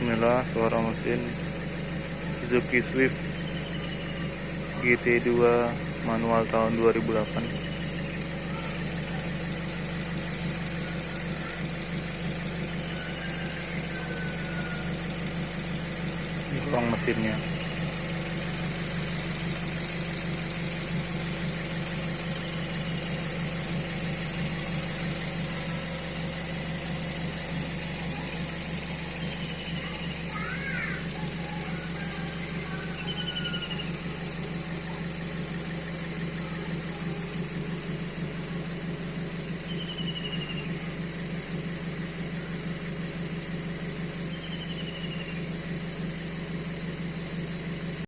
Bismillah, suara mesin Suzuki Swift GT2 manual tahun 2008. Ini ruang mesinnya.